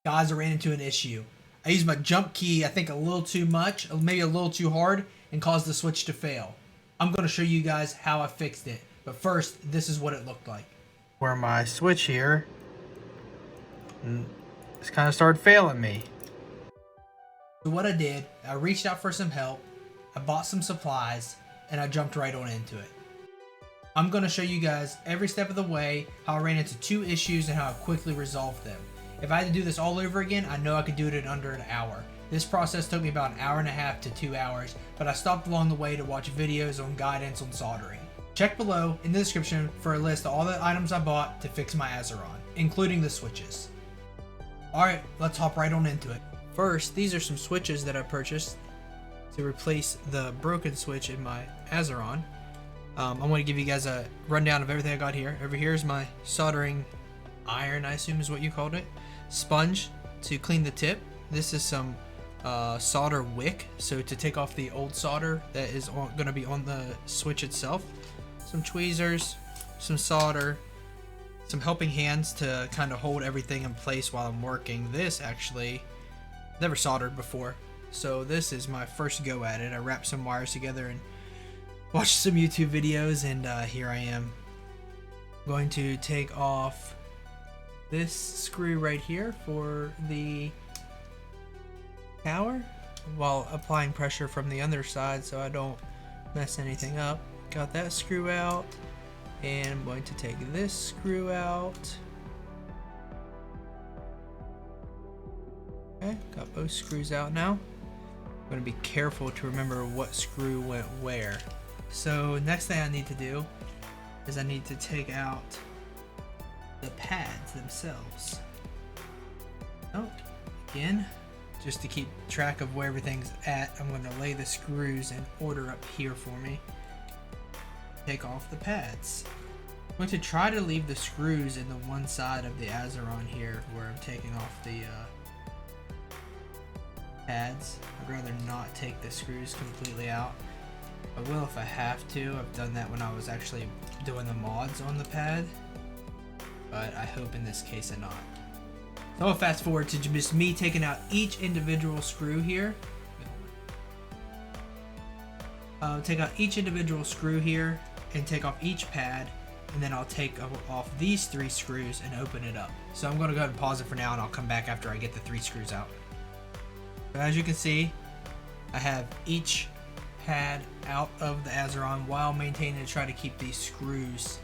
Guys, I ran into an issue. I used my jump key, I think a little too much, maybe a little too hard, and caused the switch to fail. I'm going to show you guys how I fixed it. But first, this is what it looked like. Where my switch here, it's kind of started failing me. So what I did, I reached out for some help, I bought some supplies, and I jumped right on into it. I'm going to show you guys every step of the way how I ran into 2 issues and how I quickly resolved them. If I had to do this all over again, I know I could do it in under an hour. This process took me about an hour and a half to 2 hours, but I stopped along the way to watch videos on guidance on soldering. Check below in the description for a list of all the items I bought to fix my Azeron, including the switches. Alright, let's hop right on into it. First, these are some switches that I purchased to replace the broken switch in my Azeron. I'm going to give you guys a rundown of everything I got here. Over here is my soldering iron, I assume is what you called it. Sponge to clean the tip. This is some solder wick, so to take off the old solder that is going to be on the switch itself. Some tweezers, some solder, some helping hands to kind of hold everything in place while I'm working. This actually, never soldered before, so this is my first go at it. I wrapped some wires together and watched some YouTube videos, and here I am. I'm going to take off this screw right here for the tower while applying pressure from the underside so I don't mess anything up. Got that screw out, and I'm going to take this screw out. Okay, got both screws out now. I'm going to be careful to remember what screw went where. So next thing I need to do is I need to take out the pads themselves. Oh, again, just to keep track of where everything's at, I'm going to lay the screws in order up here for me. Take off the pads. I'm going to try to leave the screws in the one side of the Azeron here where I'm taking off the pads. I'd rather not take the screws completely out. I will if I have to. I've done that when I was actually doing the mods on the pad, but I hope in this case I'm not. So I'll fast forward to just me taking out each individual screw here. Take out each individual screw here and take off each pad, and then I'll take off these 3 screws and open it up. So I'm going to go ahead and pause it for now, and I'll come back after I get the 3 screws out. So as you can see, I have each pad out of the Azeron while maintaining to try to keep these screws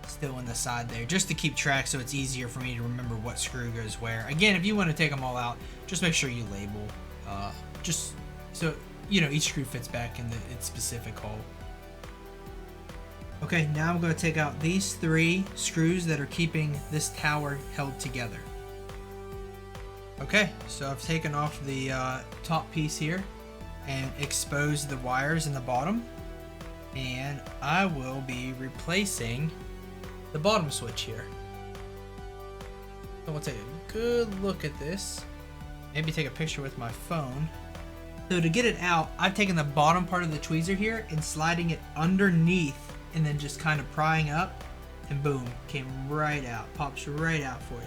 still in the side there, just to keep track so it's easier for me to remember what screw goes where. Again, if you want to take them all out, just make sure you label, just so you know each screw fits back in its specific hole. Okay, now I'm going to take out these 3 screws that are keeping this tower held together. Okay, so I've taken off the top piece here and exposed the wires in the bottom, and I will be replacing the bottom switch here. So we'll take a good look at this, maybe take a picture with my phone. So to get it out, I've taken the bottom part of the tweezer here and sliding it underneath and then just kind of prying up, and boom, came right out, pops right out for you.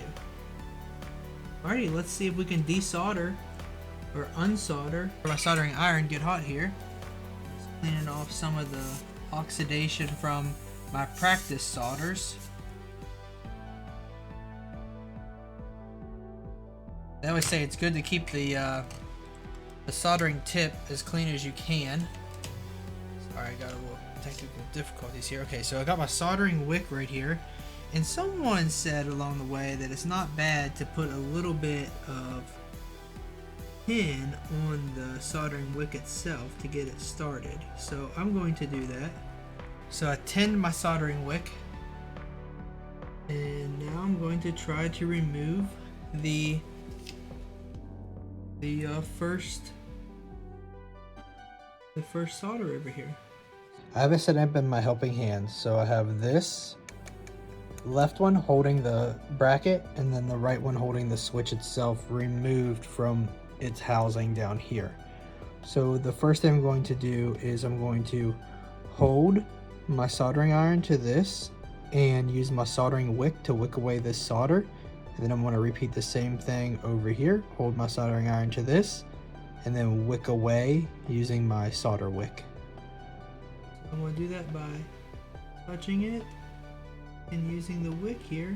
Alrighty, let's see if we can desolder or unsolder. My soldering iron get hot here. Just cleaning off some of the oxidation from my practice solders. They always say it's good to keep the soldering tip as clean as you can. Sorry, I got a little technical difficulties here. Okay, so I got my soldering wick right here, and someone said along the way that it's not bad to put a little bit of tin on the soldering wick itself to get it started. So I'm going to do that. So I tinned my soldering wick, and now I'm going to try to remove the first solder over here. I have it set up in my helping hands, so I have this left one holding the bracket and then the right one holding the switch itself removed from its housing down here. So the first thing I'm going to do is I'm going to hold my soldering iron to this and use my soldering wick to wick away this solder, And then I'm going to repeat the same thing over here. Hold my soldering iron to this and then wick away using my solder wick. I'm going to do that by touching it and using the wick here,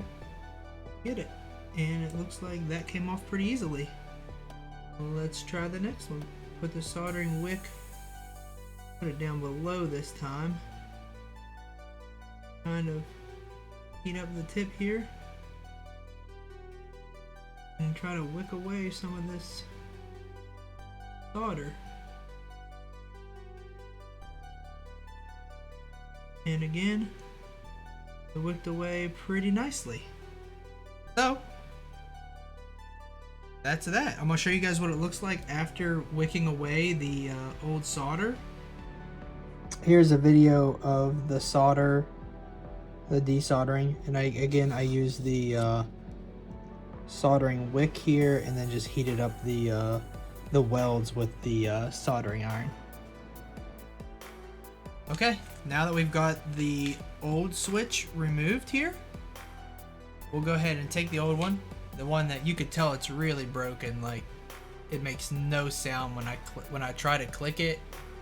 get it. And it looks like that came off pretty easily. Let's try the next one. Put the soldering wick, put it down below this time. Kind of heat up the tip here. And try to wick away some of this solder. And again, it wicked away pretty nicely. So, that's that. I'm going to show you guys what it looks like after wicking away the old solder. Here's a video of the solder, the desoldering, and I use the soldering wick here and then just heated up the welds with the soldering iron. Okay, now that we've got the old switch removed here, we'll go ahead and take the old one, the one that you could tell it's really broken. Like, it makes no sound when I try to click it.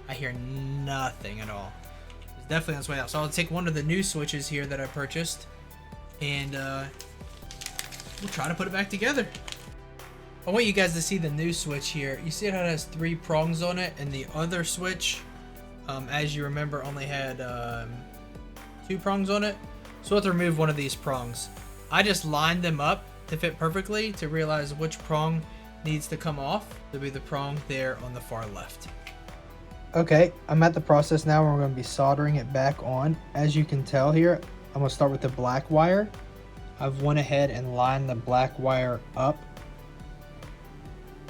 I hear nothing at all. It's definitely on its way out. So I'll take one of the new switches here that I purchased, and we'll try to put it back together. I want you guys to see the new switch here. You see how it has 3 prongs on it, and the other switch, as you remember, only had 2 prongs on it. So we'll have to remove one of these prongs. I just lined them up to fit perfectly to realize which prong needs to come off. There'll be the prong there on the far left. Okay, I'm at the process now where we're going to be soldering it back on. As you can tell here, I'm going to start with the black wire. I've went ahead and lined the black wire up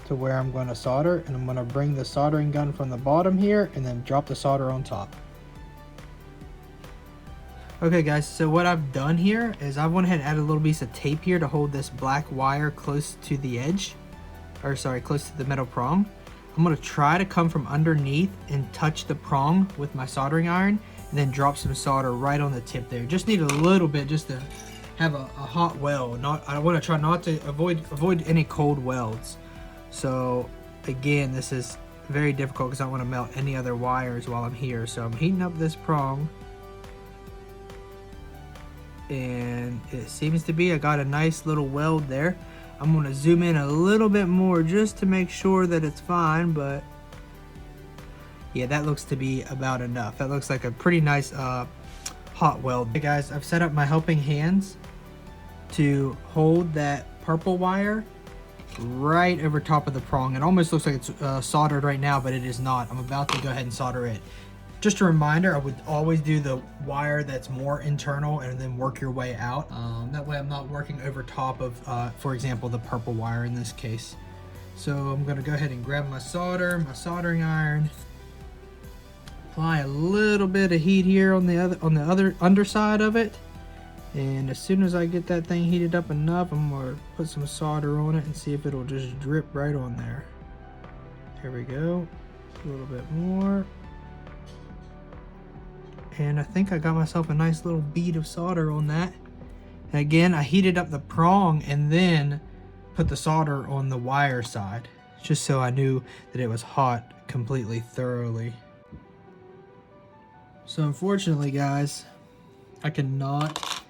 to where I'm going to solder, and I'm going to bring the soldering gun from the bottom here and then drop the solder on top. Okay guys, so what I've done here is I went ahead and added a little piece of tape here to hold this black wire close to the edge, or sorry, close to the metal prong. I'm going to try to come from underneath and touch the prong with my soldering iron and then drop some solder right on the tip there. Just need a little bit just to have a hot weld. I want to try not to avoid any cold welds. So again, this is very difficult because I don't want to melt any other wires while I'm here. So I'm heating up this prong, and it seems to be, I got a nice little weld there. I'm going to zoom in a little bit more just to make sure that it's fine, but yeah, that looks to be about enough. That looks like a pretty nice hot weld. Hey guys, I've set up my helping hands to hold that purple wire right over top of the prong. It almost looks like it's soldered right now, but it is not. I'm about to go ahead and solder it. Just a reminder, I would always do the wire that's more internal and then work your way out. That way I'm not working over top of, for example, the purple wire in this case. So I'm gonna go ahead and grab my soldering iron, apply a little bit of heat here on the other underside of it. And as soon as I get that thing heated up enough, I'm gonna put some solder on it and see if it'll just drip right on there. There we go, a little bit more. And I think I got myself a nice little bead of solder on that. And again, I heated up the prong and then put the solder on the wire side, just so I knew that it was hot completely thoroughly. So unfortunately guys, I cannot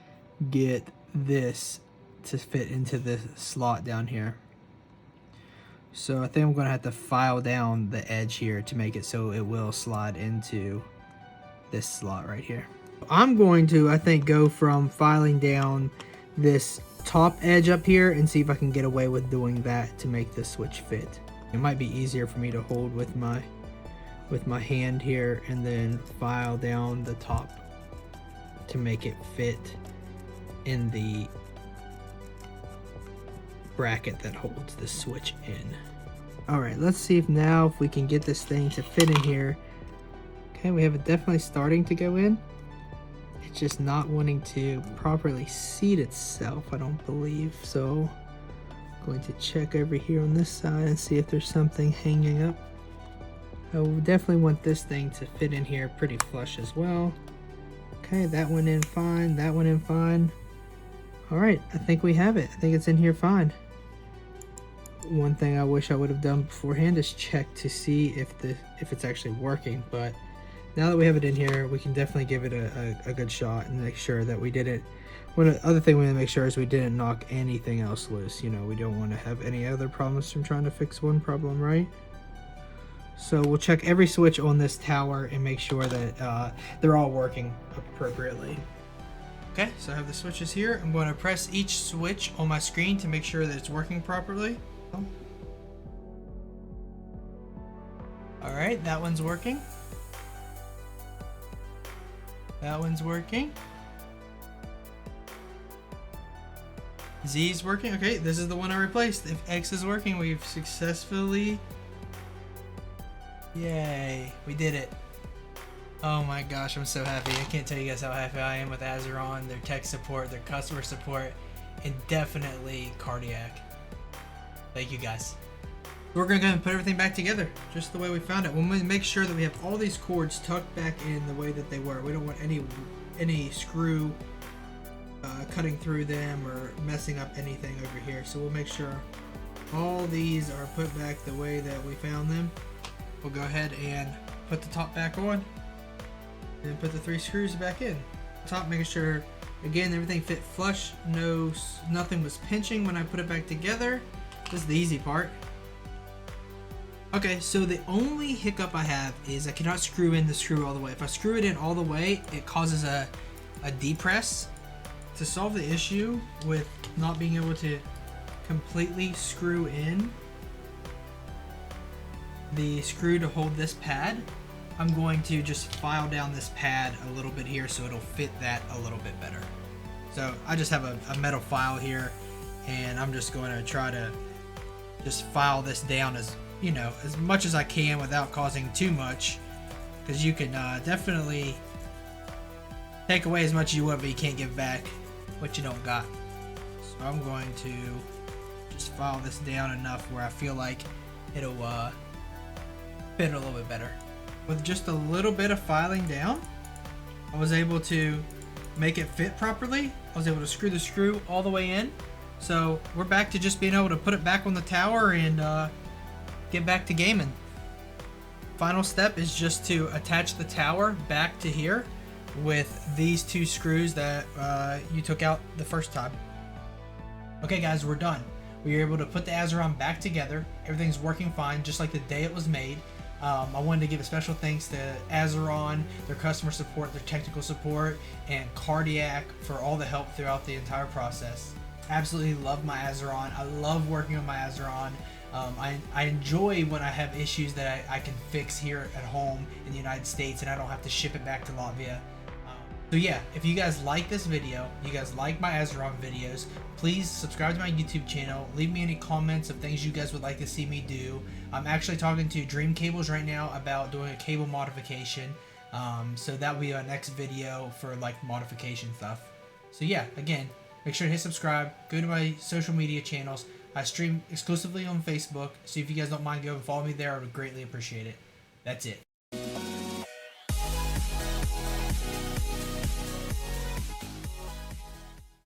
get this to fit into this slot down here. So I think I'm gonna have to file down the edge here to make it so it will slide into this slot right here. I'm going to, I think, go from filing down this top edge up here and see if I can get away with doing that to make the switch fit. It might be easier for me to hold with my hand here and then file down the top to make it fit in the bracket that holds the switch in. Alright, let's see if we can get this thing to fit in here. Okay, we have it definitely starting to go in. It's just not wanting to properly seat itself, I don't believe. So I'm going to check over here on this side and see if there's something hanging up. I will definitely want this thing to fit in here pretty flush as well. Okay, that went in fine, that went in fine. Alright, I think we have it. I think it's in here fine. One thing I wish I would have done beforehand is check to see if it's actually working, but now that we have it in here, we can definitely give it a good shot and make sure that we didn't. One other thing we want to make sure is we didn't knock anything else loose. You know, we don't want to have any other problems from trying to fix one problem, right? So we'll check every switch on this tower and make sure that they're all working appropriately. Okay, so I have the switches here. I'm going to press each switch on my screen to make sure that it's working properly. Alright, that one's working. That one's working. Z's working. Okay, this is the one I replaced. If X is working, we've successfully... Yay, we did it. Oh my gosh, I'm so happy. I can't tell you guys how happy I am with Azeron, their tech support, their customer support, and definitely Cardiac. Thank you guys. We're going to go ahead and put everything back together just the way we found it. We'll make sure that we have all these cords tucked back in the way that they were. We don't want any screw cutting through them or messing up anything over here. So we'll make sure all these are put back the way that we found them. We'll go ahead and put the top back on and put the 3 screws back in. Top, making sure again everything fit flush. Nothing was pinching when I put it back together. This is the easy part. Okay, so the only hiccup I have is I cannot screw in the screw all the way. If I screw it in all the way, it causes a depress. To solve the issue with not being able to completely screw in the screw to hold this pad, I'm going to just file down this pad a little bit here so it'll fit that a little bit better. So I just have a metal file here, and I'm just going to try to just file this down as much as I can without causing too much, because you can definitely take away as much as you want, but you can't give back what you don't got. So I'm going to just file this down enough where I feel like it'll fit a little bit better. With just a little bit of filing down, I was able to make it fit properly. I was able to screw the screw all the way in. So we're back to just being able to put it back on the tower and get back to gaming. Final step is just to attach the tower back to here with these 2 screws that you took out the first time. Okay guys, we're done. We were able to put the Azeron back together. Everything's working fine, just like the day it was made. I wanted to give a special thanks to Azeron, their customer support, their technical support, and Cardiac for all the help throughout the entire process. Absolutely love my Azeron. I love working on my Azeron. I enjoy when I have issues that I can fix here at home in the United States and I don't have to ship it back to Latvia. So yeah, if you guys like this video, you guys like my Azeron videos, please subscribe to my YouTube channel. Leave me any comments of things you guys would like to see me do. I'm actually talking to Dream Cables right now about doing a cable modification. So that will be our next video for like modification stuff. So yeah, again, make sure to hit subscribe. Go to my social media channels. I stream exclusively on Facebook, so if you guys don't mind, go and follow me there. I would greatly appreciate it. That's it.